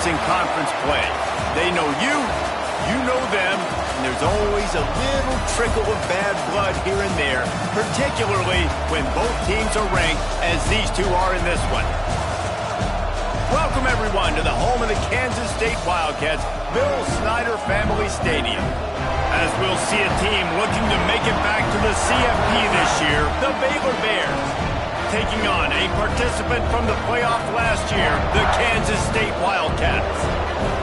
teams in conference play. They know you, you know them, and there's always a little trickle of bad blood here and there, particularly when both teams are ranked as these two are in this one. Welcome, everyone, to the home of the Kansas State Wildcats, Bill Snyder Family Stadium. As we'll see a team looking to make it back to the CFP this year, the Baylor Bears, taking on a participant from the playoff last year, the Kansas State Wildcats.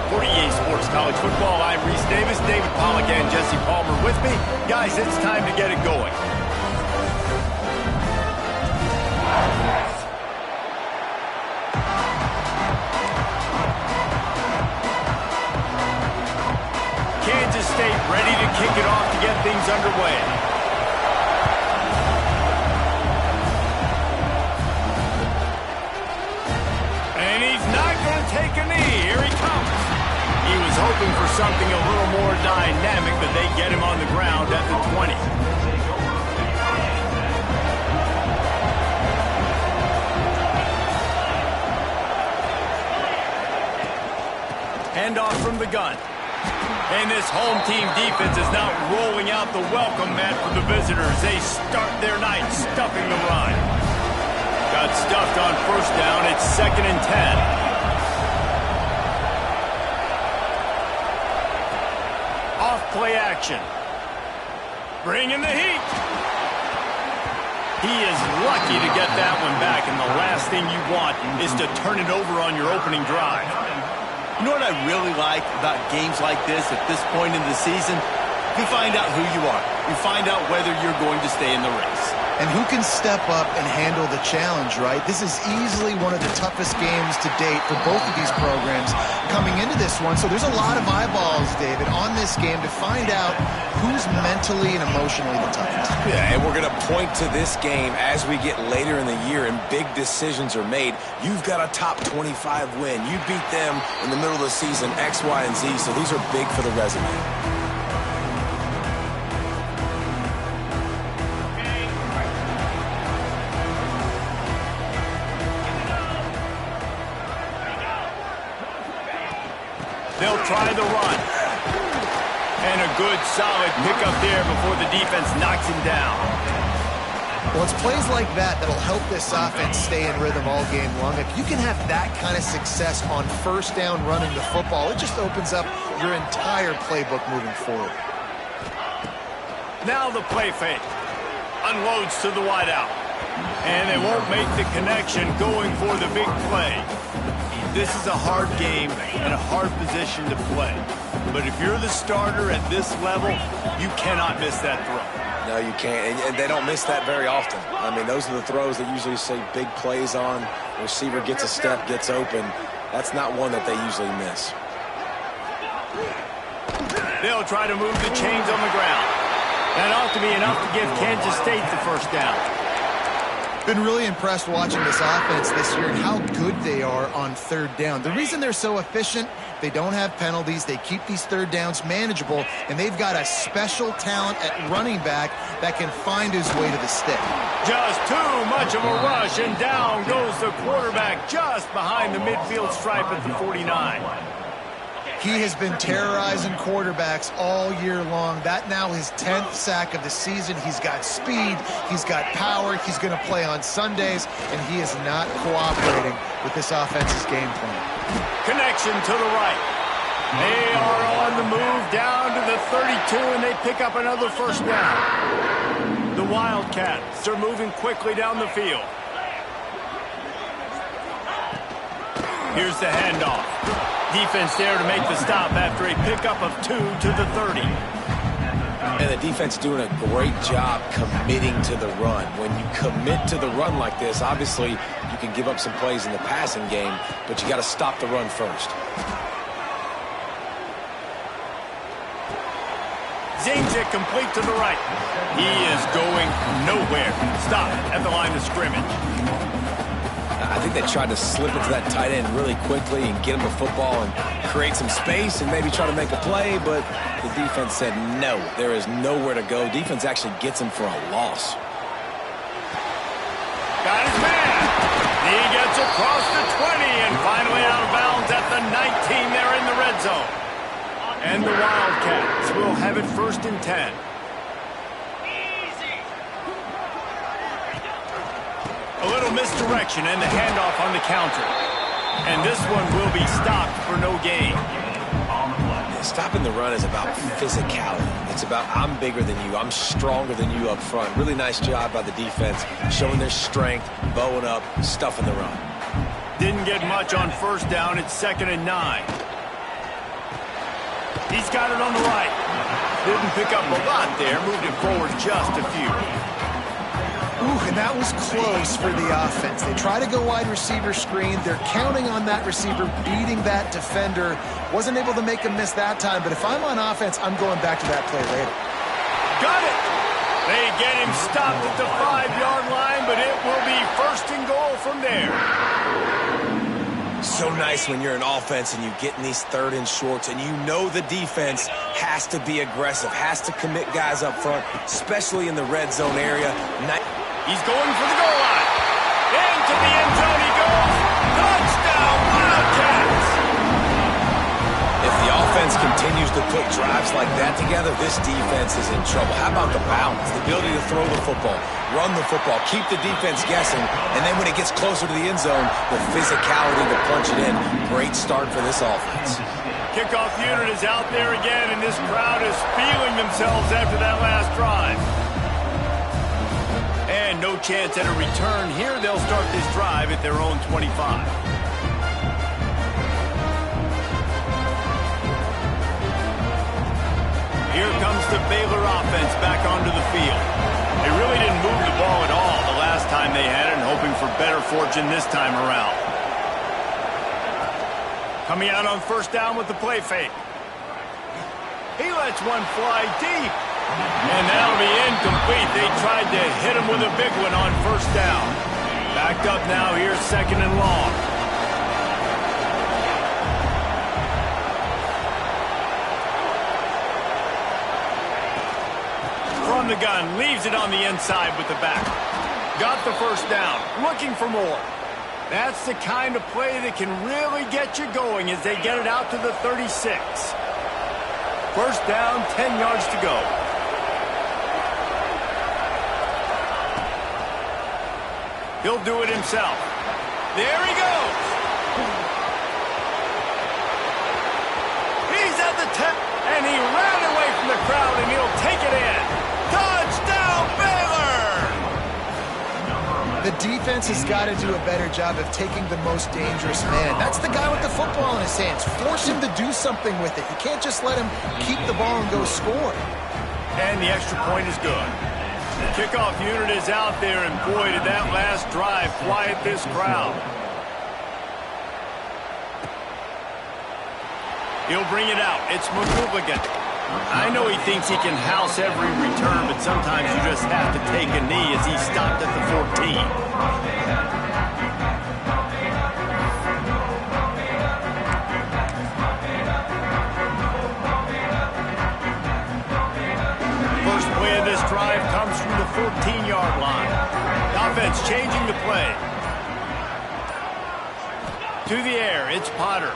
For EA Sports College Football, I'm Reese Davis, David Pollack, and Jesse Palmer with me. Guys, it's time to get it going. Kansas State ready to kick it off to get things underway. And he's not going to take a knee. Here he comes. He was hoping for something a little more dynamic, but they get him on the ground at the 20. Handoff from the gun. And this home team defense is now rolling out the welcome mat for the visitors. They start their night stuffing the run. Got stuffed on first down. It's 2nd and 10. Off play action. Bringing the heat. He is lucky to get that one back, and the last thing you want is to turn it over on your opening drive. You know what I really like about games like this at this point in the season? You find out who you are. You find out whether you're going to stay in the race. And who can step up and handle the challenge, right? This is easily one of the toughest games to date for both of these programs coming into this one. So there's a lot of eyeballs, David, on this game to find out who's mentally and emotionally the toughest. Yeah, and we're going to point to this game as we get later in the year and big decisions are made. You've got a top 25 win. You beat them in the middle of the season, X, Y, and Z, so these are big for the resume. They'll try the run. And a good, solid pickup there before the defense knocks him down. Well, it's plays like that that'll help this offense stay in rhythm all game long. If you can have that kind of success on first down running the football, it just opens up your entire playbook moving forward. Now the play fake. Unloads to the wideout. And they won't make the connection going for the big play. This is a hard game and a hard position to play. But if you're the starter at this level, you cannot miss that throw. No, you can't. And they don't miss that very often. I mean, those are the throws that usually say big plays on. The receiver gets a step, gets open. That's not one that they usually miss. They'll try to move the chains on the ground. That ought to be enough to give Kansas State the first down. Been really impressed watching this offense this year and how good they are on third down. The reason they're so efficient, they don't have penalties, they keep these third downs manageable, and they've got a special talent at running back that can find his way to the stick. Just too much of a rush, and down goes the quarterback just behind the midfield stripe at the 49. He has been terrorizing quarterbacks all year long. That now his 10th sack of the season. He's got speed. He's got power. He's going to play on Sundays, and he is not cooperating with this offense's game plan. Connection to the right. They are on the move down to the 32, and they pick up another first down. The Wildcats are moving quickly down the field. Here's the handoff. Defense there to make the stop after a pickup of 2 to the 30. And the defense doing a great job committing to the run. When you commit to the run like this, obviously you can give up some plays in the passing game, but you got to stop the run first. Zings it complete to the right. He is going nowhere. Stop at the line of scrimmage. I think they tried to slip into that tight end really quickly and get him the football and create some space and maybe try to make a play, but the defense said no, there is nowhere to go. Defense actually gets him for a loss. Got his man. He gets across the 20 and finally out of bounds at the on 19 there in the red zone. And the Wildcats will have it 1st and 10. A little misdirection and the handoff on the counter. And this one will be stopped for no gain. Yeah, stopping the run is about physicality. It's about I'm bigger than you. I'm stronger than you up front. Really nice job by the defense, showing their strength, bowing up, stuffing the run. Didn't get much on 1st down. It's 2nd and 9. He's got it on the right. Didn't pick up a lot there. Moved it forward just a few. Ooh, and that was close for the offense. They try to go wide receiver screen. They're counting on that receiver beating that defender. Wasn't able to make a miss that time, but if I'm on offense, I'm going back to that play later. Got it! They get him stopped at the 5-yard line, but it will be 1st and goal from there. So nice when you're an offense and you get in these 3rd and shorts and you know the defense has to be aggressive, has to commit guys up front, especially in the red zone area. He's going for the goal line. Into the end zone he goes. Touchdown, Wildcats! If the offense continues to put drives like that together, this defense is in trouble. How about the balance, the ability to throw the football, run the football, keep the defense guessing, and then when it gets closer to the end zone, the physicality to punch it in. Great start for this offense. Kickoff unit is out there again, and this crowd is feeling themselves after that last drive. And no chance at a return here. They'll start this drive at their own 25. Here comes the Baylor offense back onto the field. They really didn't move the ball at all the last time they had it, and hoping for better fortune this time around. Coming out on 1st down with the play fake. He lets one fly deep. And that'll be incomplete. They tried to hit him with a big one on 1st down. Backed up now here, 2nd and long. From the gun, leaves it on the inside with the back. Got the 1st down, looking for more. That's the kind of play that can really get you going as they get it out to the 36. 1st down, 10 yards to go. He'll do it himself. There he goes. He's at the 10, and he ran away from the crowd, and he'll take it in. Touchdown, Baylor! The defense has got to do a better job of taking the most dangerous man. That's the guy with the football in his hands. Force him to do something with it. You can't just let him keep the ball and go score. And the extra point is good. The kickoff unit is out there, and boy, did that last drive quiet this crowd. He'll bring it out. It's McCooligan. I know he thinks he can house every return, but sometimes you just have to take a knee as he stopped at the 14. Drive comes from the 14-yard line. The offense changing the play. To the air, it's Potter.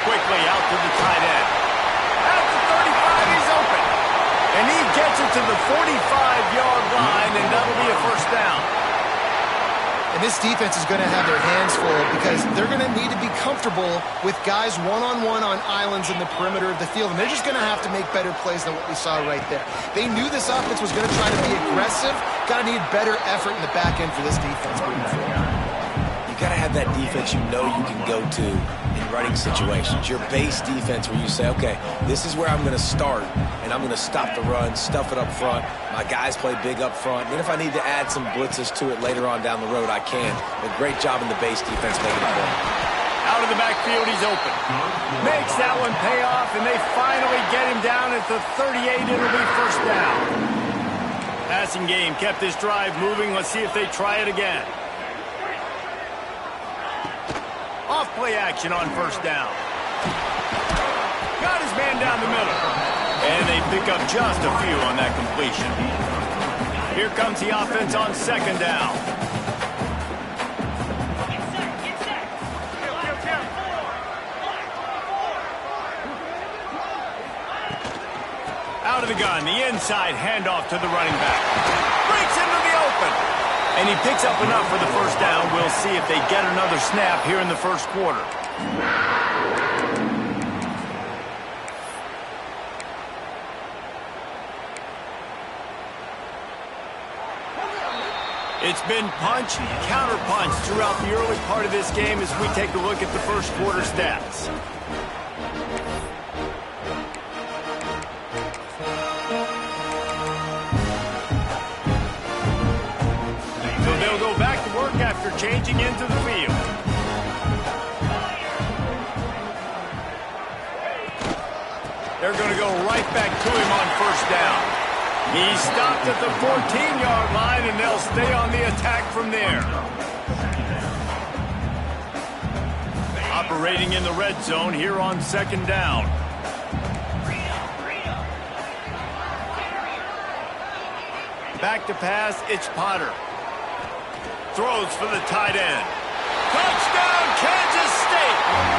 Quickly out to the tight end. At the 35, he's open. And he gets it to the 45-yard line, and that'll be a 1st down. And this defense is going to have their hands full because they're going to need to be comfortable with guys one-on-one on islands in the perimeter of the field. And they're just going to have to make better plays than what we saw right there. They knew this offense was going to try to be aggressive. Got to need better effort in the back end for this defense moving forward. You got to have that defense you know you can go to in running situations. Your base defense where you say, okay, this is where I'm going to start, and I'm going to stop the run, stuff it up front. My guys play big up front. Then if I need to add some blitzes to it later on down the road, I can. But great job in the base defense making it play. Out of the backfield, he's open. Makes that one pay off, and they finally get him down at the 38. It'll be 1st down. Passing game kept this drive moving. Let's see if they try it again. Off play action on 1st down. Got his man down the middle. And they pick up just a few on that completion. Here comes the offense on 2nd down. Out of the gun, the inside handoff to the running back. Breaks into the open. And he picks up enough for the first down. We'll see if they get another snap here in the first quarter. It's been punch, counter-punch throughout the early part of this game as we take a look at the first quarter stats. So they'll go back to work after changing into the field. They're going to go right back to him on first down. He stopped at the 14-yard line, and they'll stay on the attack from there. Operating in the red zone here on second down. Back to pass, it's Potter. Throws for the tight end. Touchdown, Kansas State!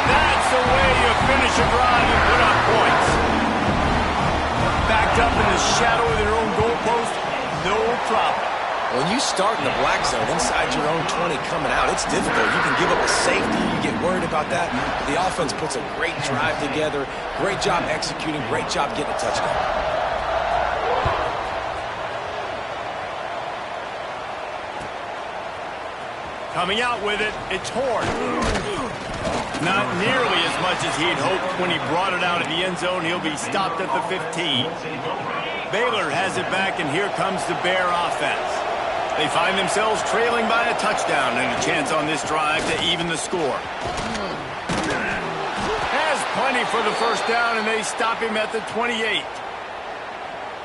That's the way you finish a drive and put up points. Backed up in the shadow of their own goalpost, no problem. When you start in the black zone inside your own 20 coming out, it's difficult. You can give up a safety. You get worried about that. The offense puts a great drive together. Great job executing. Great job getting a touchdown. Coming out with it, it's Horn. Not nearly as much as he'd hoped when he brought it out in the end zone. He'll be stopped at the 15. Baylor has it back, and here comes the Bear offense. They find themselves trailing by a touchdown and a chance on this drive to even the score. Has plenty for the first down, and they stop him at the 28.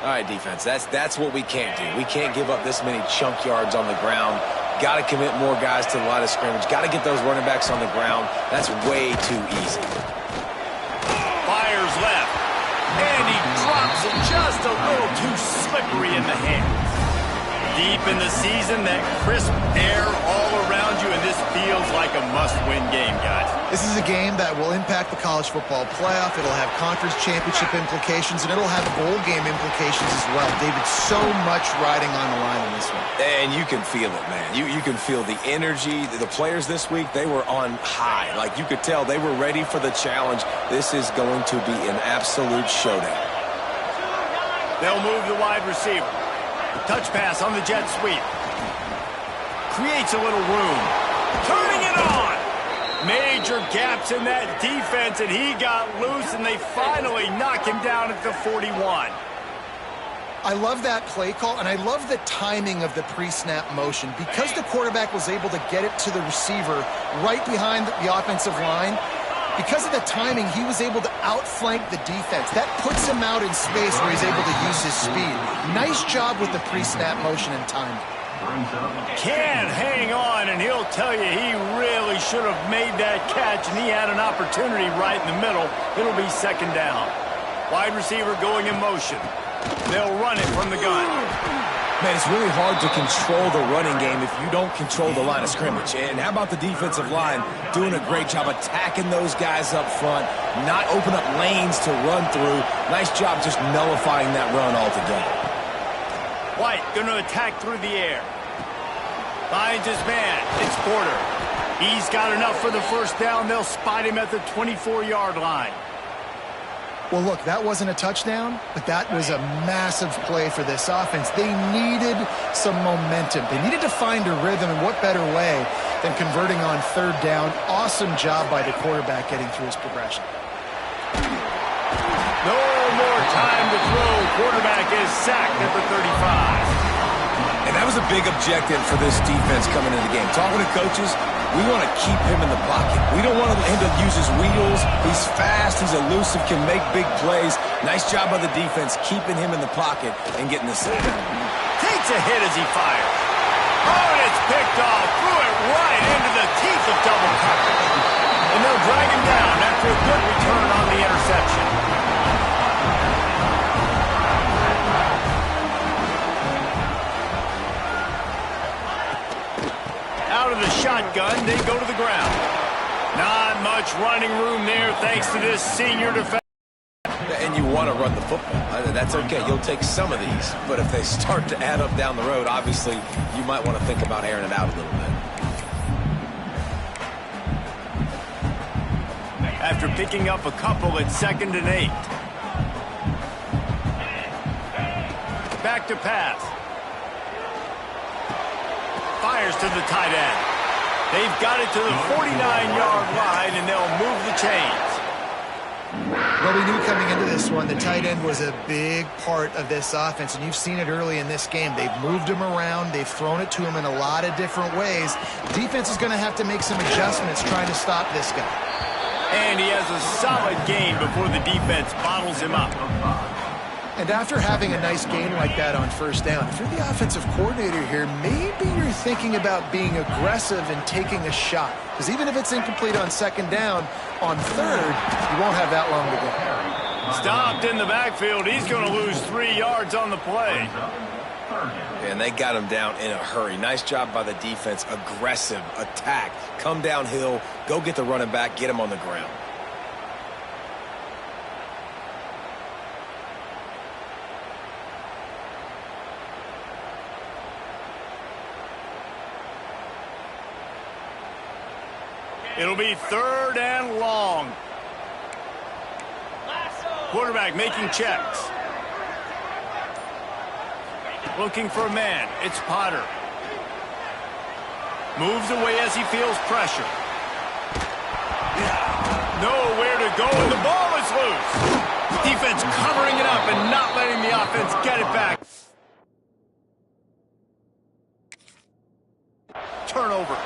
All right, defense, that's what we can't do. We can't give up this many chunk yards on the ground. Got to commit more guys to the line of scrimmage. Got to get those running backs on the ground. That's way too easy. Fires left. And he drops it just a little too slippery in the hands. Deep in the season, that crisp air all around you, and this feels like a must-win game, guys. This is a game that will impact the college football playoff. It'll have conference championship implications, and it'll have bowl game implications as well. David, so much riding on the line in this one. And you can feel it, man. You can feel the energy. The players this week, they were on high. Like, you could tell they were ready for the challenge. This is going to be an absolute showdown. They'll move the wide receiver. Touch pass on the jet sweep. Creates a little room. Turning it on. Major gaps in that defense, and he got loose, and they finally knock him down at the 41. I love that play call, and I love the timing of the pre-snap motion. Because the quarterback was able to get it to the receiver right behind the offensive line, because of the timing, he was able to outflank the defense. That puts him out in space where he's able to use his speed. Nice job with the pre-snap motion and timing. Can't hang on, and he'll tell you he really should have made that catch, and he had an opportunity right in the middle. It'll be second down. Wide receiver going in motion. They'll run it from the gun. Man, it's really hard to control the running game if you don't control the line of scrimmage. And how about the defensive line doing a great job attacking those guys up front, not open up lanes to run through. Nice job just nullifying that run altogether. White going to attack through the air. Finds his man. It's Porter. He's got enough for the first down. They'll spot him at the 24-yard line. Well, look, that wasn't a touchdown, but that was a massive play for this offense. They needed some momentum. They needed to find a rhythm, and what better way than converting on third down. Awesome job by the quarterback getting through his progression. No more time to throw. Quarterback is sacked at the 35. And that was a big objective for this defense coming into the game. Talking to coaches, we want to keep him in the pocket. We don't want him to use his wheels. He's fast, he's elusive, can make big plays. Nice job by the defense keeping him in the pocket and getting the sack. Takes a hit as he fires. Oh, and it's picked off. Threw it right into the teeth of double coverage. And they'll drag him down after a good return on the interception. Out of the shotgun, they go to the ground. Not much running room there thanks to this senior defense. And and you want to run the football. That's okay. You'll take some of these. But if they start to add up down the road, obviously you might want to think about airing it out a little bit. After picking up a couple at 2nd and 8. Back to pass. Fires to the tight end. They've got it to the 49-yard line, and they'll move the chains. Well, we knew coming into this one, the tight end was a big part of this offense, and you've seen it early in this game. They've moved him around. They've thrown it to him in a lot of different ways. Defense is going to have to make some adjustments trying to stop this guy. And he has a solid gain before the defense bottles him up. And after having a nice game like that on first down, if you're the offensive coordinator here, maybe you're thinking about being aggressive and taking a shot. Because even if it's incomplete on 2nd down, on 3rd, you won't have that long to go. Stopped in the backfield. He's going to lose 3 yards on the play. And they got him down in a hurry. Nice job by the defense. Aggressive attack. Come downhill. Go get the running back. Get him on the ground. It'll be 3rd and long. Quarterback making checks. Looking for a man. It's Potter. Moves away as he feels pressure. Nowhere to go, and the ball is loose. Defense covering it up and not letting the offense get it back. Turnover.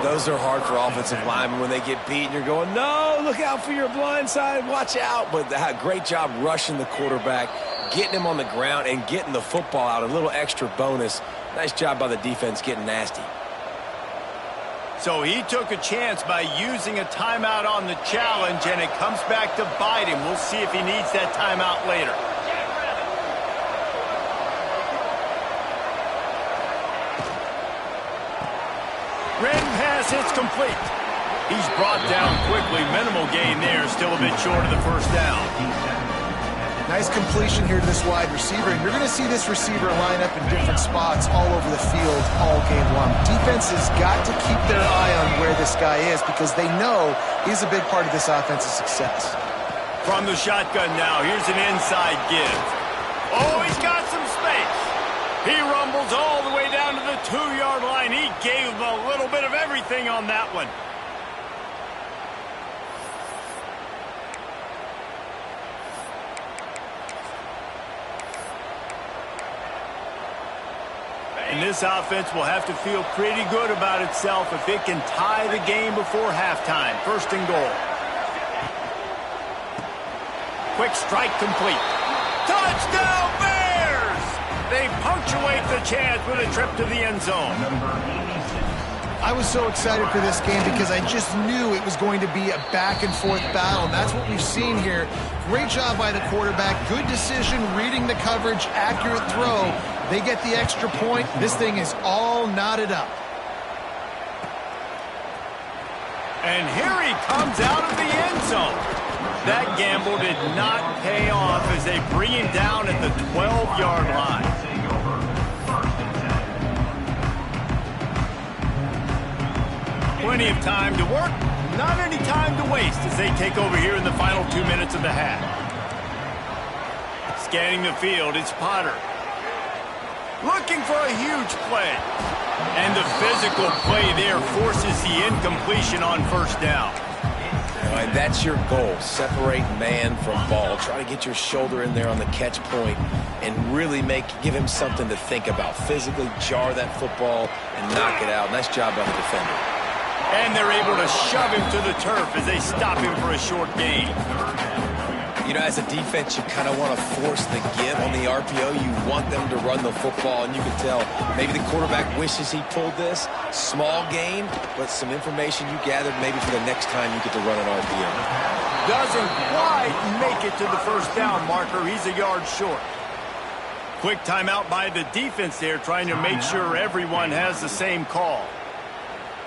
Those are hard for offensive linemen when they get beat and you're going, no, look out for your blind side, watch out. But great job rushing the quarterback, getting him on the ground and getting the football out. A little extra bonus. Nice job by the defense getting nasty. So he took a chance by using a timeout on the challenge, and it comes back to bite him. We'll see if he needs that timeout later. Red pass hits complete. He's brought down quickly. Minimal gain there. Still a bit short of the first down. Nice completion here to this wide receiver, and you're going to see this receiver line up in different spots all over the field all game long. Defense has got to keep their eye on where this guy is because they know he's a big part of this offense's success. From the shotgun now, here's an inside give. Oh, he's got some space. He rumbles all the way down to the 2-yard line. He gave him a little bit of everything on that one. And this offense will have to feel pretty good about itself if it can tie the game before halftime. 1st and goal. Quick strike complete. Touchdown Bears! They punctuate the chance with a trip to the end zone. I was so excited for this game because I just knew it was going to be a back-and-forth battle, and that's what we've seen here. Great job by the quarterback. Good decision, reading the coverage, accurate throw. They get the extra point. This thing is all knotted up. And here he comes out of the end zone. That gamble did not pay off as they bring him down at the 12-yard line. Plenty of time to work, not any time to waste as they take over here in the final 2 minutes of the half. Scanning the field, it's Potter. Looking for a huge play. And the physical play there forces the incompletion on 1st down. And that's your goal. Separate man from ball. Try to get your shoulder in there on the catch point and really give him something to think about. Physically jar that football and knock it out. Nice job by the defender. And they're able to shove him to the turf as they stop him for a short gain. You know, as a defense, you kind of want to force the give on the RPO. You want them to run the football, and you can tell maybe the quarterback wishes he pulled this. Small gain, but some information you gathered maybe for the next time you get to run an RPO. Doesn't quite make it to the 1st down marker. He's a yard short. Quick timeout by the defense there, trying to make sure everyone has the same call.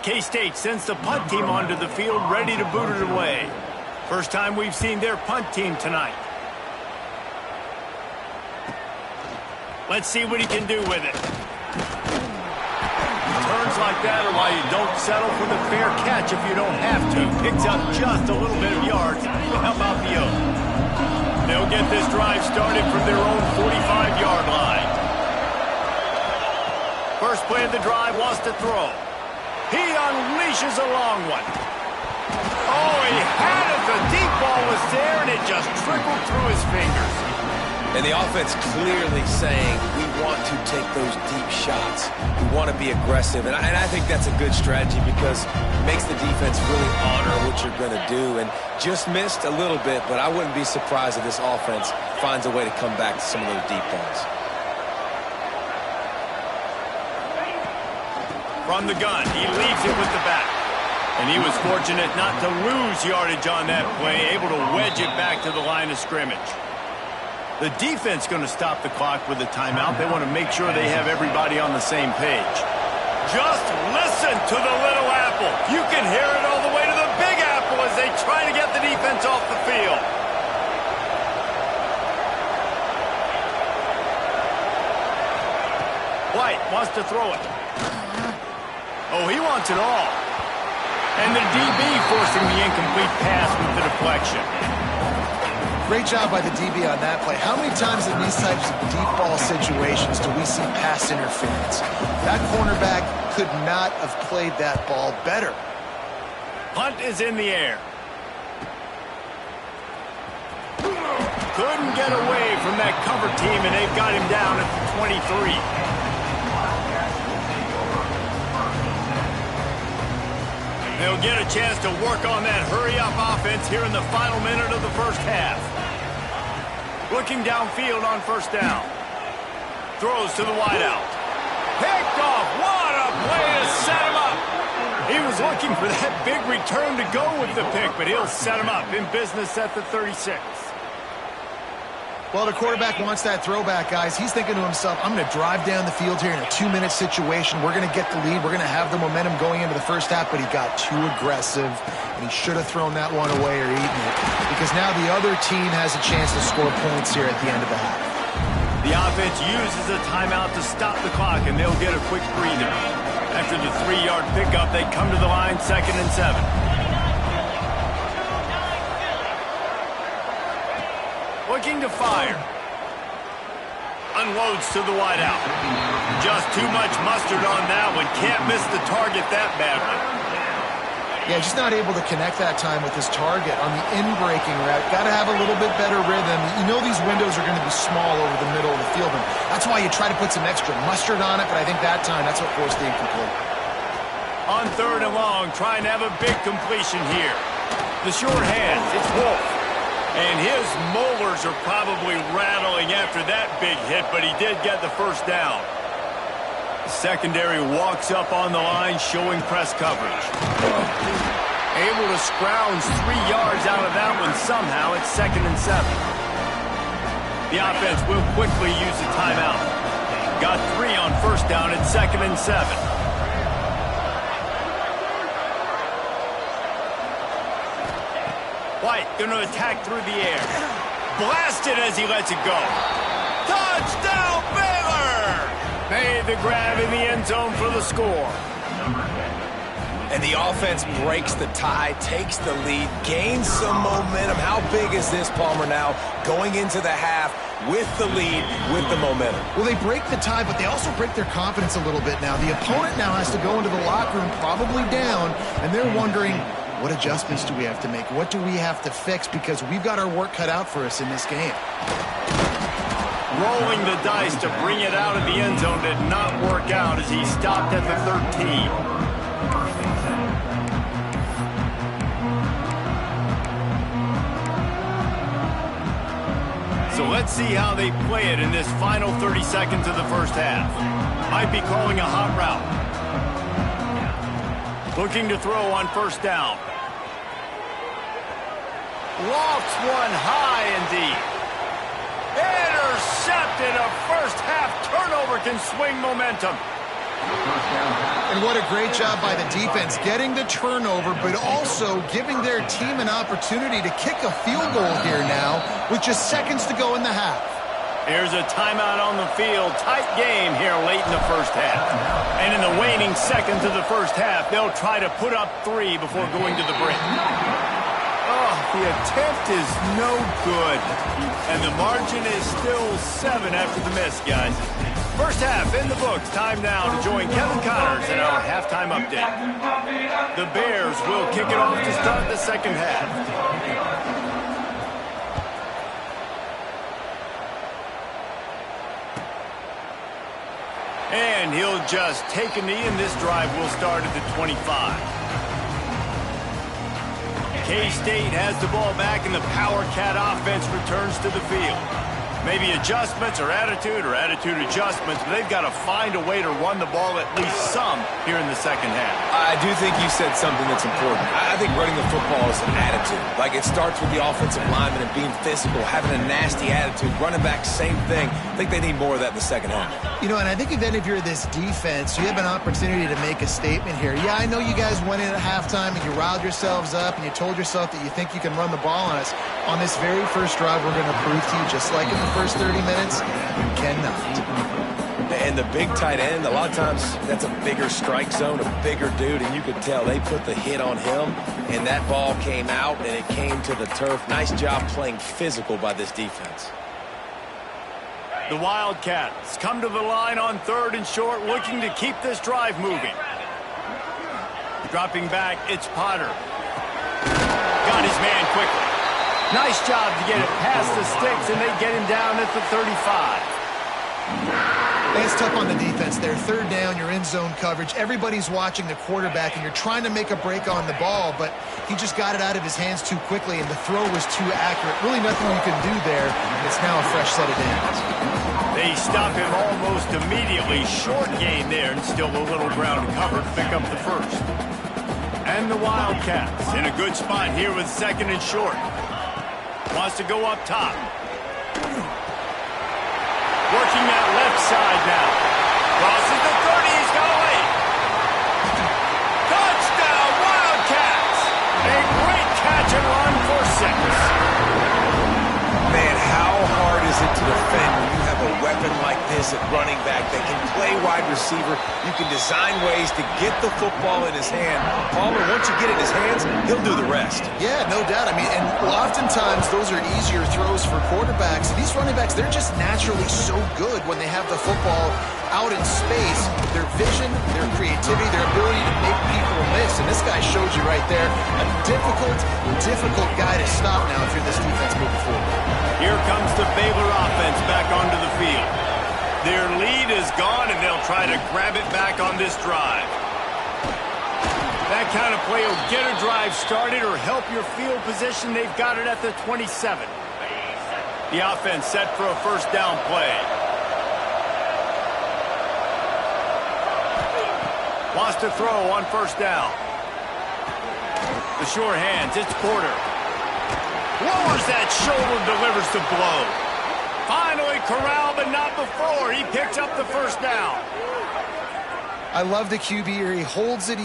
K-State sends the punt team onto the field, ready to boot it away. First time we've seen their punt team tonight. Let's see what he can do with it. Turns like that are why you don't settle for the fair catch if you don't have to. Picks up just a little bit of yards to help out the other. They'll get this drive started from their own 45-yard line. First play of the drive, wants to throw. He unleashes a long one. Oh, he had it. The deep ball was there, and it just trickled through his fingers. And the offense clearly saying, we want to take those deep shots. We want to be aggressive. And I think that's a good strategy because it makes the defense really honor what you're going to do. And just missed a little bit, but I wouldn't be surprised if this offense finds a way to come back to some of those deep balls. From the gun, he leaves it with the back. And he was fortunate not to lose yardage on that play, able to wedge it back to the line of scrimmage. The defense going to stop the clock with a timeout. They want to make sure they have everybody on the same page. Just listen to the little apple. You can hear it all the way to the big apple as they try to get the defense off the field. White wants to throw it. Oh, he wants it all. And the DB forcing the incomplete pass with the deflection. Great job by the DB on that play. How many times in these types of deep ball situations do we see pass interference? That cornerback could not have played that ball better. Punt is in the air. Couldn't get away from that cover team, and they've got him down at the 23. They'll get a chance to work on that hurry-up offense here in the final minute of the first half. Looking downfield on first down. Throws to the wideout. Picked off. What a play to set him up. He was looking for that big return to go with the pick, but he'll set him up in business at the 36. Well, the quarterback wants that throwback, guys. He's thinking to himself, I'm going to drive down the field here in a 2-minute situation. We're going to get the lead. We're going to have the momentum going into the first half, but he got too aggressive, and he should have thrown that one away or eaten it, because now the other team has a chance to score points here at the end of the half. The offense uses a timeout to stop the clock, and they'll get a quick breather. After the 3-yard pickup, they come to the line, 2nd and 7. Looking to fire. Unloads to the wideout. Just too much mustard on that one. Can't miss the target that badly. Yeah, just not able to connect that time with his target on the in-breaking route. Got to have a little bit better rhythm. You know these windows are going to be small over the middle of the field, and that's why you try to put some extra mustard on it, but I think that time that's what forced the incomplete. On 3rd and long, trying to have a big completion here. The short hands, it's Wolf. And his molars are probably rattling after that big hit, but he did get the first down. The secondary walks up on the line, showing press coverage. Able to scrounge 3 yards out of that one somehow. It's 2nd and 7. The offense will quickly use the timeout. Got 3 on first down. It's 2nd and 7. White going to attack through the air. Blasted as he lets it go. Touchdown, Baylor! Made the grab in the end zone for the score. And the offense breaks the tie, takes the lead, gains some momentum. How big is this, Palmer, now going into the half with the lead, with the momentum? Well, they break the tie, but they also break their confidence a little bit now. The opponent now has to go into the locker room probably down, and they're wondering, what adjustments do we have to make? What do we have to fix? Because we've got our work cut out for us in this game. Rolling the dice to bring it out of the end zone did not work out as he stopped at the 13. So let's see how they play it in this final 30 seconds of the first half. Might be calling a hot route. Looking to throw on first down. Lofts one high and deep. Intercepted. A first half turnover can swing momentum. And what a great job by the defense getting the turnover, but also giving their team an opportunity to kick a field goal here now with just seconds to go in the half. Here's a timeout on the field. Tight game here late in the first half. And in the waning seconds of the first half, they'll try to put up 3 before going to the break. Oh, the attempt is no good. And the margin is still 7 after the miss, guys. First half in the books. Time now to join Kevin Connors in our halftime update. The Bears will kick it off to start the second half. And he'll just take a knee, and this drive will start at the 25. K-State has the ball back, and the Power Cat offense returns to the field. Maybe adjustments or attitude adjustments, but they've got to find a way to run the ball at least some here in the second half. I do think you said something that's important. I think running the football is an attitude. Like, it starts with the offensive lineman and being physical, having a nasty attitude. Running back, same thing. I think they need more of that in the second half. You know, and I think even if you're this defense, you have an opportunity to make a statement here. Yeah, I know you guys went in at halftime and you riled yourselves up and you told yourself that you think you can run the ball on us. On this very first drive, we're going to prove to you, just like in the first 30 minutes, you cannot. And the big tight end, a lot of times that's a bigger strike zone, a bigger dude, and you could tell they put the hit on him, and that ball came out, and it came to the turf. Nice job playing physical by this defense. The Wildcats come to the line on 3rd and short, looking to keep this drive moving. Dropping back, it's Potter. Got his man quickly. Nice job to get it past the sticks, and they get him down at the 35. It's tough on the defense there. 3rd down, you're in zone coverage. Everybody's watching the quarterback, and you're trying to make a break on the ball, but he just got it out of his hands too quickly, and the throw was too accurate. Really nothing you can do there. It's now a fresh set of downs. They stop him almost immediately. Short gain there, and still a little ground covered to pick up the first. And the Wildcats in a good spot here with 2nd and short. Wants to go up top. Working that left side now. Crosses the 30. He's got away. Touchdown, Wildcats. A great catch and run for 6. Man, how hard is it to defend when you have a weapon like this at running back that can play wide receiver? You can design ways to get the football in his hand. Palmer, once you get it in his hands, he'll do the rest. Yeah, no doubt. I mean, and oftentimes those are easier throws for quarterbacks. These running backs, they're just naturally so good when they have the football out in space. Their vision, their creativity, their ability to make people miss. And this guy showed you right there, a difficult guy to stop now if you're this defense moving forward. Here comes the Baylor offense back onto the field. Their lead is gone, and they'll try to grab it back on this drive. That kind of play will get a drive started or help your field position. They've got it at the 27. The offense set for a first down play. Wants to throw on first down. The sure hands, it's Porter. Lowers that shoulder, delivers the blow. Finally corralled, but not before. He picks up the first down. I love the QB here. He holds it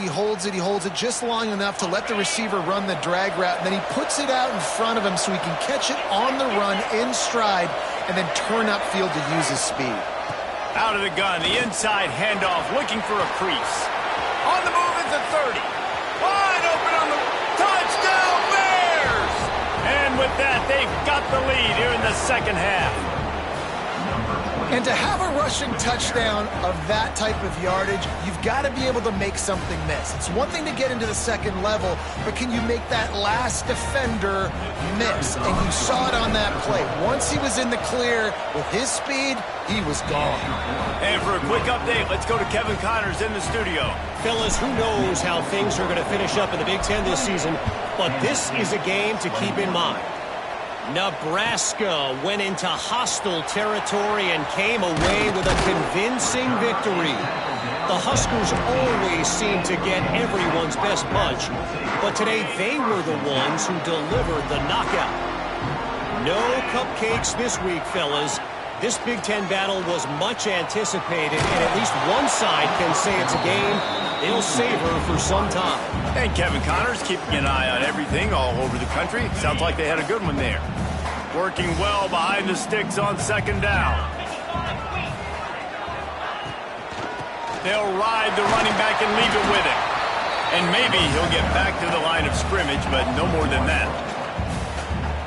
just long enough to let the receiver run the drag route, and then he puts it out in front of him so he can catch it on the run in stride and then turn upfield to use his speed. Out of the gun, the inside handoff, looking for a crease. On the move at the 30. Wide open on the touchdown, Bears! And with that, they've got the lead here in the second half. And to have a rushing touchdown of that type of yardage, you've got to be able to make something miss. It's one thing to get into the second level, but can you make that last defender miss? And you saw it on that play. Once he was in the clear with his speed, he was gone. And for a quick update, let's go to Kevin Connors in the studio. Fellas, who knows how things are going to finish up in the Big Ten this season, but this is a game to keep in mind. Nebraska went into hostile territory and came away with a convincing victory. The Huskers always seem to get everyone's best punch, but today they were the ones who delivered the knockout. No cupcakes this week, fellas. This Big Ten battle was much anticipated, and at least one side can say it's a game they'll savor for some time. And Kevin Connors keeping an eye on everything all over the country. Sounds like they had a good one there. Working well behind the sticks on second down. They'll ride the running back and leave it with him. And maybe he'll get back to the line of scrimmage, but no more than that.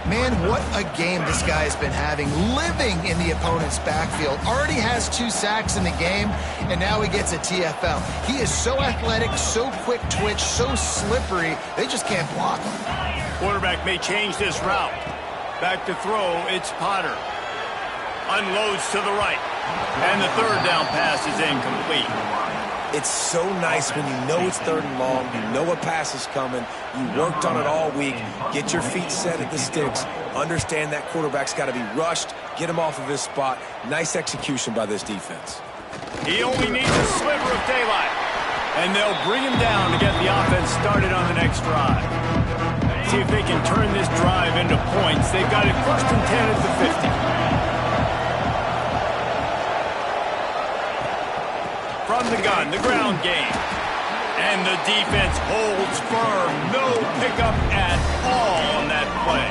Man, what a game this guy has been having, living in the opponent's backfield. Already has 2 sacks in the game, and now he gets a TFL. He is so athletic, so quick twitch, so slippery, they just can't block him. Quarterback may change this route. Back to throw, it's Potter. Unloads to the right. And the third down pass is incomplete. It's so nice when you know it's 3rd and long, you know a pass is coming, you worked on it all week, get your feet set at the sticks, understand that quarterback's got to be rushed, get him off of his spot. Nice execution by this defense. He only needs a sliver of daylight. And they'll bring him down to get the offense started on the next drive. See if they can turn this drive into points. They've got it 1st and 10 at the 50. From the gun, the ground game. And the defense holds firm. No pickup at all on that play.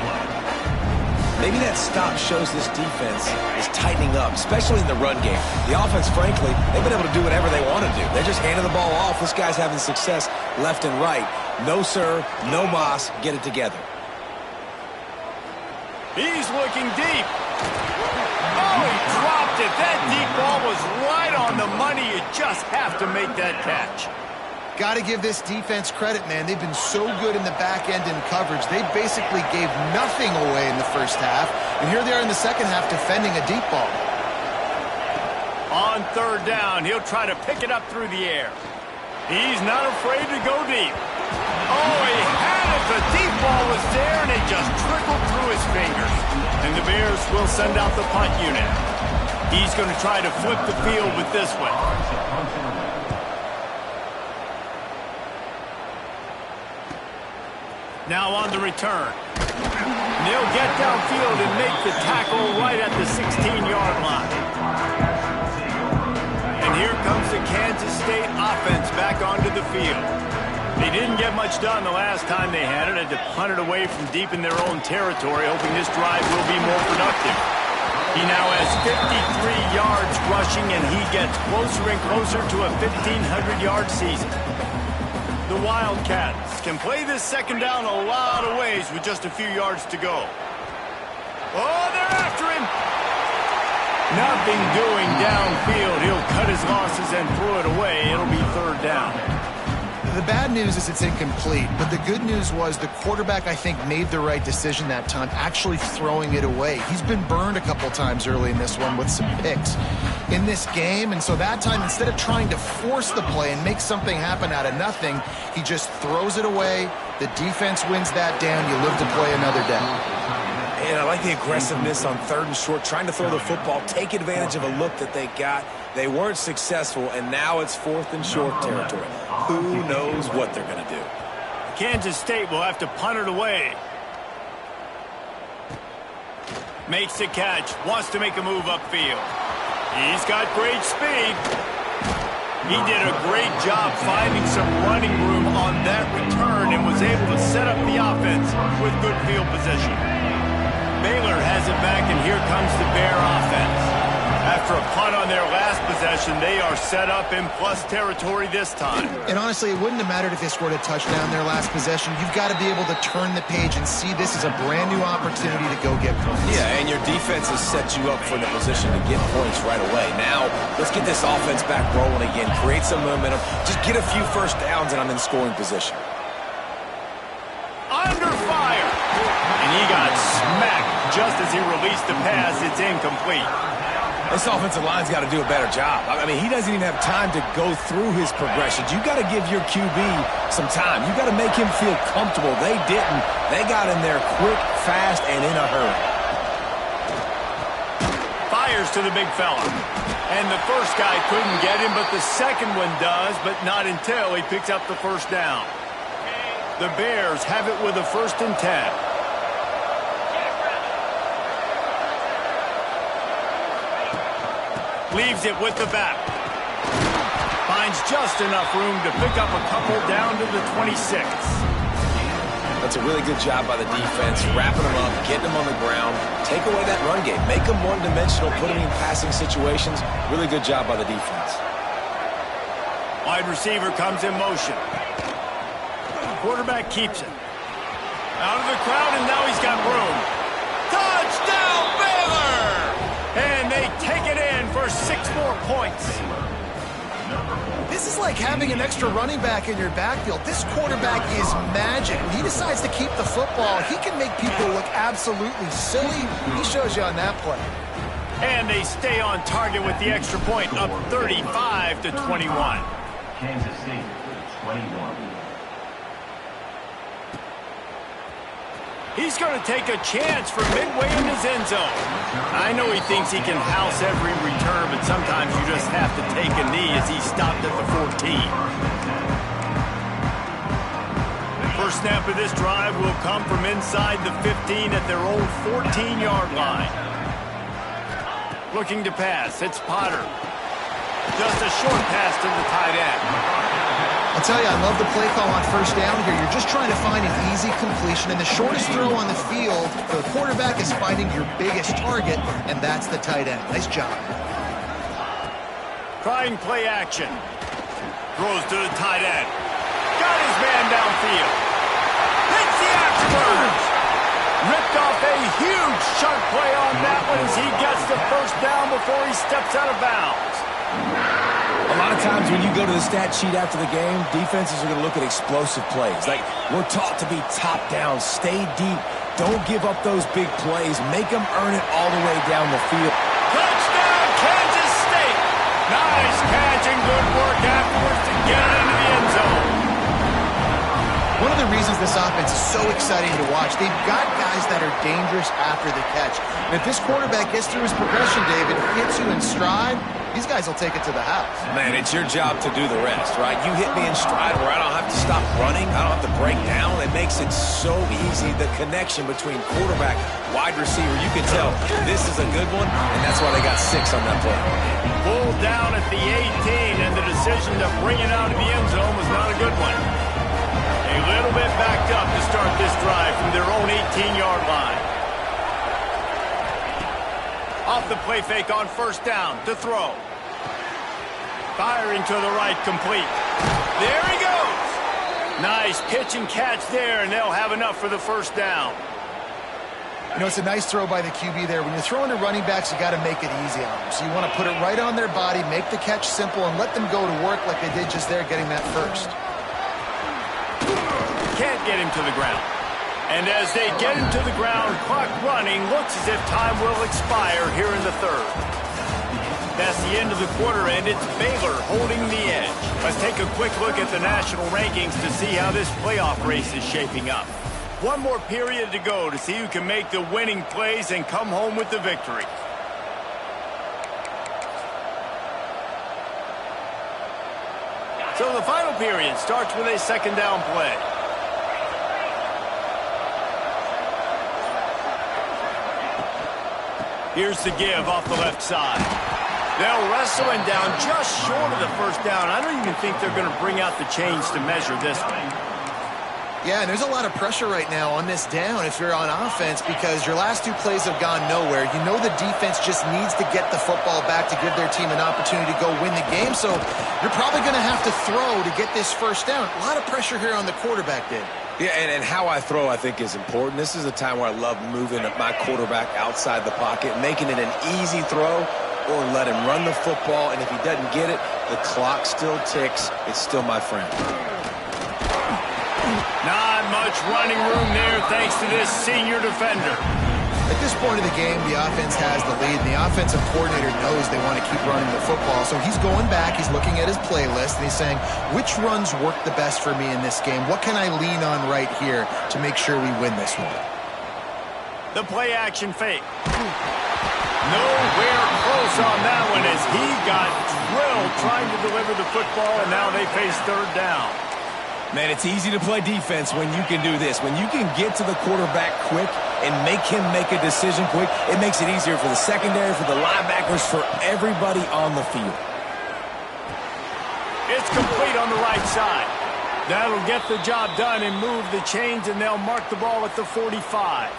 Maybe that stop shows this defense is tightening up, especially in the run game. The offense, frankly, they've been able to do whatever they want to do. They're just handing the ball off. This guy's having success left and right. No sir, no mas, get it together. He's looking deep. Oh, he dropped it. That deep ball was right on the money. You just have to make that catch. Got to give this defense credit, man. They've been so good in the back end in coverage. They basically gave nothing away in the first half, and here they are in the second half defending a deep ball. On 3rd down, he'll try to pick it up through the air. He's not afraid to go deep. Oh, he had it. The deep ball was there, and it just trickled through his fingers. And the Bears will send out the punt unit. He's going to try to flip the field with this one. Now on the return. And they'll get downfield and make the tackle right at the 16-yard line. And here comes the Kansas State offense back onto the field. They didn't get much done the last time they had it. Had to punt it away from deep in their own territory, hoping this drive will be more productive. He now has 53 yards rushing, and he gets closer and closer to a 1,500-yard season. The Wildcats can play this second down a lot of ways with just a few yards to go. Oh, they're after him. Nothing doing downfield. He'll cut his losses and throw it away. It'll be 3rd down. The bad news is it's incomplete, but the good news was the quarterback, I think, made the right decision that time, actually throwing it away. He's been burned a couple times early in this one with some picks in this game, and so that time, instead of trying to force the play and make something happen out of nothing, he just throws it away. The defense wins that down. You live to play another day. And I like the aggressiveness on 3rd and short, trying to throw the football, take advantage of a look that they got. They weren't successful, and now it's 4th and short territory. Who knows what they're going to do? Kansas State will have to punt it away. Makes the catch, wants to make a move upfield. He's got great speed. He did a great job finding some running room on that return and was able to set up the offense with good field position. Baylor has it back, and here comes the Bear offense. After a punt on their last possession, they are set up in plus territory this time. And honestly, it wouldn't have mattered if they scored a touchdown their last possession. You've got to be able to turn the page and see this as a brand new opportunity to go get points. Yeah, and your defense has set you up for the position to get points right away. Now, let's get this offense back rolling again, create some momentum, just get a few first downs, and I'm in scoring position. Under fire! And he got smacked just as he released the pass. It's incomplete. This offensive line's got to do a better job. I mean, he doesn't even have time to go through his progressions. You got to give your QB some time. You got to make him feel comfortable. They didn't. They got in there quick, fast, and in a hurry. Fires to the big fella. And the first guy couldn't get him, but the second one does, but not until he picks up the first down. The Bears have it with a 1st and 10. Leaves it with the back. Finds just enough room to pick up a couple down to the 26. Now That's a really good job by the defense, wrapping them up, getting them on the ground, take away that run game, make them one-dimensional, put them in passing situations. Really good job by the defense. Wide receiver comes in motion. Quarterback keeps it. Out of the crowd, and now he's got room. Touchdown, Baylor! And they take it in for 6 more points. This is like having an extra running back in your backfield. This quarterback is magic. When he decides to keep the football, he can make people look absolutely silly. He shows you on that play. And they stay on target with the extra point, up 35-21. Kansas State, 21. He's going to take a chance from midway in his end zone. I know he thinks he can house every return, but sometimes you just have to take a knee as he stopped at the 14. First snap of this drive will come from inside the 15 at their own 14-yard line. Looking to pass, it's Potter. Just a short pass to the tight end. I'll tell you, I love the play call on first down here. You're just trying to find an easy completion, and the shortest throw on the field for the quarterback is finding your biggest target, and that's the tight end. Nice job. Trying play action. Throws to the tight end. Got his man downfield. Hits the afterburners. Ripped off a huge chunk play on that one as he gets the first down before he steps out of bounds. A lot of times when you go to the stat sheet after the game, defenses are going to look at explosive plays. Like, we're taught to be top down, stay deep, don't give up those big plays, make them earn it all the way down the field. Touchdown, Kansas State! Nice catch and good work afterwards to get it into the end zone. One of the reasons this offense is so exciting to watch, they've got guys that are dangerous after the catch. And if this quarterback gets through his progression, David, hits you in stride, these guys will take it to the house. Man, it's your job to do the rest, right? You hit me in stride where I don't have to stop running. I don't have to break down. It makes it so easy, the connection between quarterback, wide receiver. You can tell this is a good one, and that's why they got 6 on that play. Pulled down at the 18, and the decision to bring it out of the end zone was not a good one. A little bit backed up to start this drive from their own 18-yard line. Off the play fake on first down to throw. Firing to the right, complete. There he goes. Nice pitch and catch there, and they'll have enough for the first down. You know, it's a nice throw by the QB there. When you're throwing to running backs, you got to make it easy on them. So you want to put it right on their body, make the catch simple, and let them go to work like they did just there, getting that first. Can't get him to the ground. And as they get him to the ground, clock running, looks as if time will expire here in the third. That's the end of the quarter, and it's Baylor holding the edge. Let's take a quick look at the national rankings to see how this playoff race is shaping up. One more period to go to see who can make the winning plays and come home with the victory. So the final period starts with a second down play. Here's the give off the left side. They'll wrestle him down just short of the first down. I don't even think they're going to bring out the chains to measure this one. Yeah, and there's a lot of pressure right now on this down if you're on offense because your last 2 plays have gone nowhere. You know the defense just needs to get the football back to give their team an opportunity to go win the game, so you're probably going to have to throw to get this first down. A lot of pressure here on the quarterback, Dave. Yeah, and how I throw, I think, is important. This is a time where I love moving my quarterback outside the pocket, making it an easy throw, or let him run the football, and if he doesn't get it, the clock still ticks. It's still my friend. Not much running room there thanks to this senior defender. At this point of the game, the offense has the lead, and the offensive coordinator knows they want to keep running the football. So he's going back, he's looking at his playlist, and he's saying, which runs work the best for me in this game? What can I lean on right here to make sure we win this one? The play action fake. Nowhere close on that one as he got drilled trying to deliver the football, and now they face third down. Man, it's easy to play defense when you can do this. When you can get to the quarterback quick and make him make a decision quick, it makes it easier for the secondary, for the linebackers, for everybody on the field. It's complete on the right side. That'll get the job done and move the chains, and they'll mark the ball at the 45.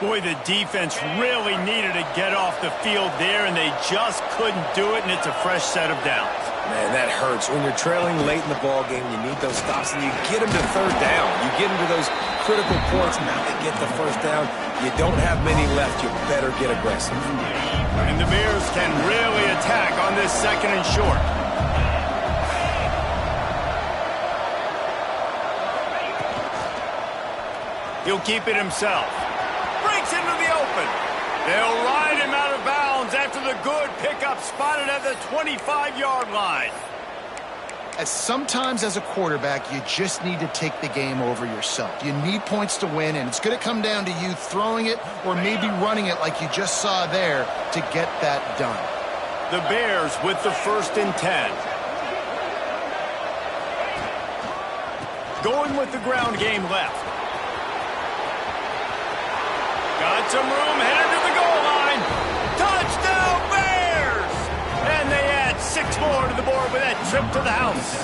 Boy, the defense really needed to get off the field there, and they just couldn't do it, and it's a fresh set of downs. Man, that hurts. When you're trailing late in the ball game, you need those stops, and you get them to third down. You get them to those critical points. Now they get the first down. You don't have many left. You better get aggressive. And the Bears can really attack on this second and short. He'll keep it himself. Breaks into the open. They'll ride him out of bounds after the good pickup spotted at the 25-yard line. Sometimes as a quarterback, you just need to take the game over yourself. You need points to win, and it's going to come down to you throwing it or maybe running it like you just saw there to get that done. The Bears with the 1st and 10. Going with the ground game left. Got some room, headed to the goal line. Touchdown, Bears! And they add 6 more to the board with that trip to the house.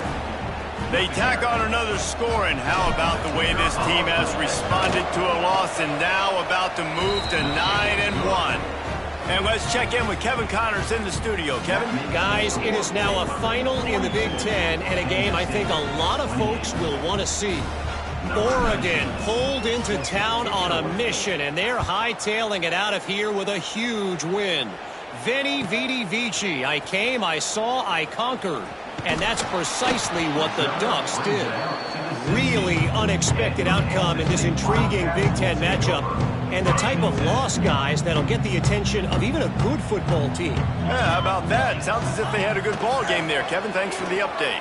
They tack on another score, and how about the way this team has responded to a loss and now about to move to 9-1. And let's check in with Kevin Connors in the studio. Kevin? Guys, it is now a final in the Big Ten, and a game I think a lot of folks will want to see. Oregon pulled into town on a mission, and they're hightailing it out of here with a huge win. Veni, vidi, vici. I came, I saw, I conquered. And that's precisely what the Ducks did. Really unexpected outcome in this intriguing Big Ten matchup. And the type of loss, guys, that'll get the attention of even a good football team. Yeah, how about that? Sounds as if they had a good ball game there. Kevin, thanks for the update.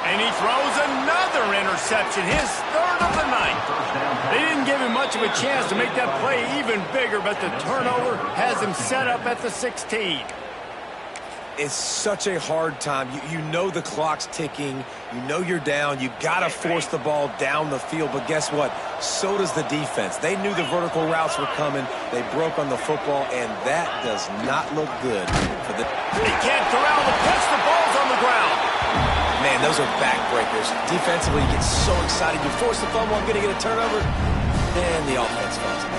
And he throws another interception, his 3rd of the night. They didn't give him much of a chance to make that play even bigger, but the turnover has him set up at the 16. It's such a hard time. You know the clock's ticking. You know you're down. You got to force the ball down the field. But guess what? So does the defense. They knew the vertical routes were coming. They broke on the football, and that does not look good for the... They can't corral the pitch. The ball's on the ground. Man, those are backbreakers. Defensively, you get so excited. You force the fumble, I'm going to get a turnover, and the offense falls in.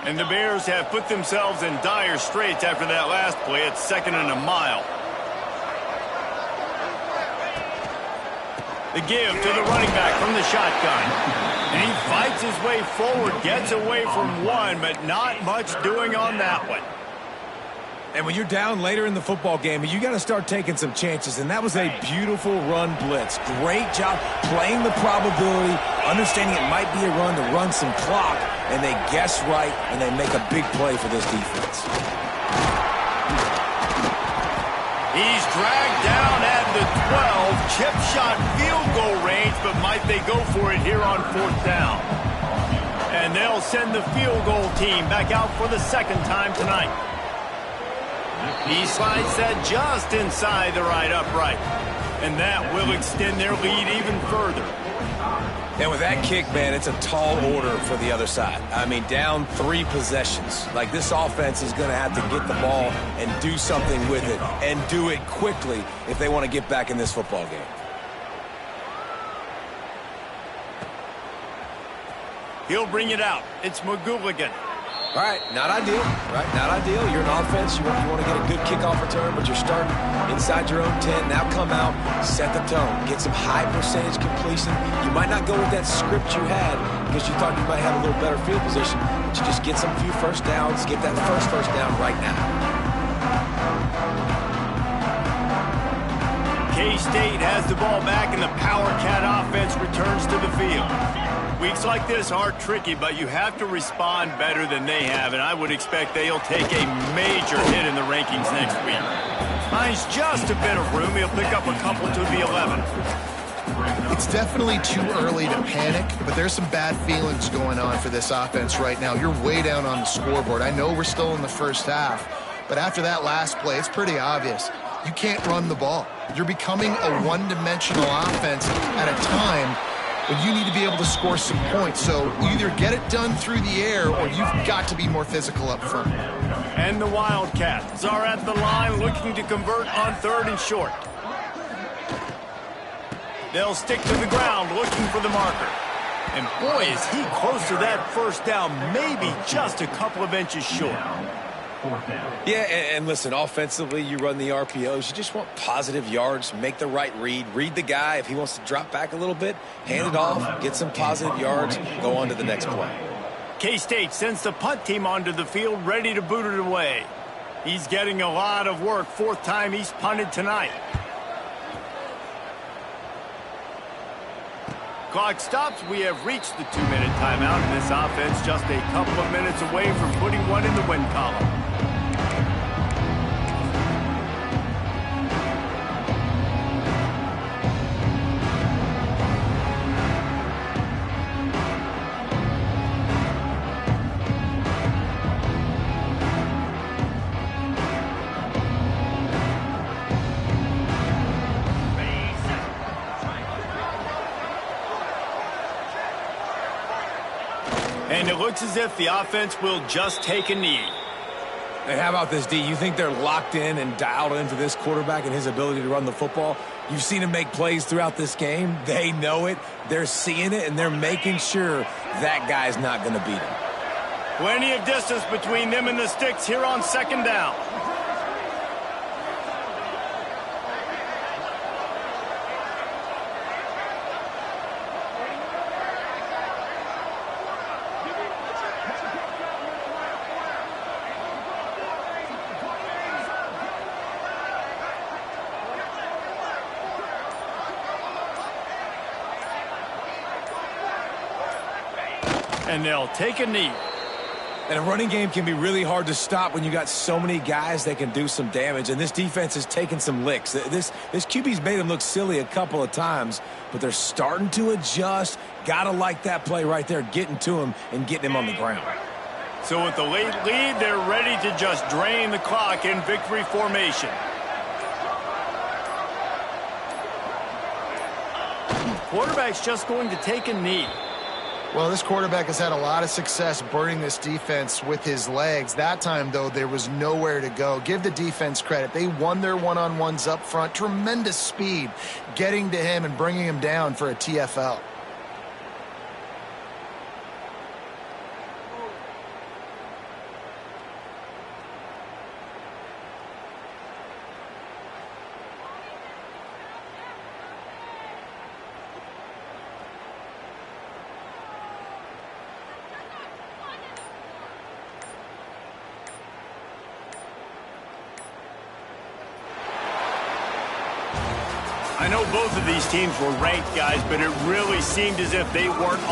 And the Bears have put themselves in dire straits after that last play. It's 2nd and a mile. The give to the running back from the shotgun. And he fights his way forward, gets away from one, but not much doing on that one. And when you're down later in the football game, you got to start taking some chances. And that was a beautiful run blitz. Great job playing the probability, understanding it might be a run to run some clock. And they guess right, and they make a big play for this defense. He's dragged down at the 12, chip shot field goal range, but might they go for it here on 4th down? And they'll send the field goal team back out for the 2nd time tonight. He slides that just inside the right upright, and that will extend their lead even further. And with that kick, man, it's a tall order for the other side. I mean, down 3 possessions. Like, this offense is going to have to get the ball and do something with it, and do it quickly if they want to get back in this football game. He'll bring it out. It's McGooligan. All right, not ideal, right? Not ideal. You're an offense. You want to get a good kickoff return, but you're starting inside your own 10. Now come out, set the tone, get some high percentage completion. You might not go with that script you had because you thought you might have a little better field position, but you just get some few first downs, get that first down right now. K-State has the ball back, and the Power Cat offense returns to the field. Weeks like this are tricky, but you have to respond better than they have, and I would expect they'll take a major hit in the rankings next week. Finds just a bit of room. He'll pick up a couple to the 11. It's definitely too early to panic, but there's some bad feelings going on for this offense right now. You're way down on the scoreboard. I know we're still in the first half, but after that last play, it's pretty obvious. you can't run the ball. You're becoming a one-dimensional offense at a time when you need to be able to score some points. So you either get it done through the air or you've got to be more physical up front. And the Wildcats are at the line looking to convert on 3rd and short. They'll stick to the ground looking for the marker. And boy, is he close to that first down, maybe just a couple of inches short. Yeah, and listen, offensively, you run the RPOs. You just want positive yards, make the right read the guy. If he wants to drop back a little bit, hand it off, get some positive yards, go on to the next play. K-State sends the punt team onto the field, ready to boot it away. He's getting a lot of work, 4th time he's punted tonight. Clock stops. We have reached the 2-minute timeout, and this offense just a couple of minutes away from putting one in the win column. And it looks as if the offense will just take a knee. And how about this, D? You think they're locked in and dialed into this quarterback and his ability to run the football? You've seen him make plays throughout this game. They know it. They're seeing it, and they're making sure that guy's not going to beat him. Plenty of distance between them and the sticks here on 2nd down. And they'll take a knee. And a running game can be really hard to stop when you got so many guys that can do some damage. And this defense is taking some licks. This QB's made them look silly a couple of times, but they're starting to adjust. Gotta like that play right there, getting to him and getting him on the ground. So with the late lead, they're ready to just drain the clock in victory formation. Quarterback's just going to take a knee. Well, this quarterback has had a lot of success burning this defense with his legs. That time, though, there was nowhere to go. Give the defense credit. They won their one-on-ones up front. Tremendous speed getting to him and bringing him down for a TFL. I know both of these teams were ranked, guys, but it really seemed as if they weren't on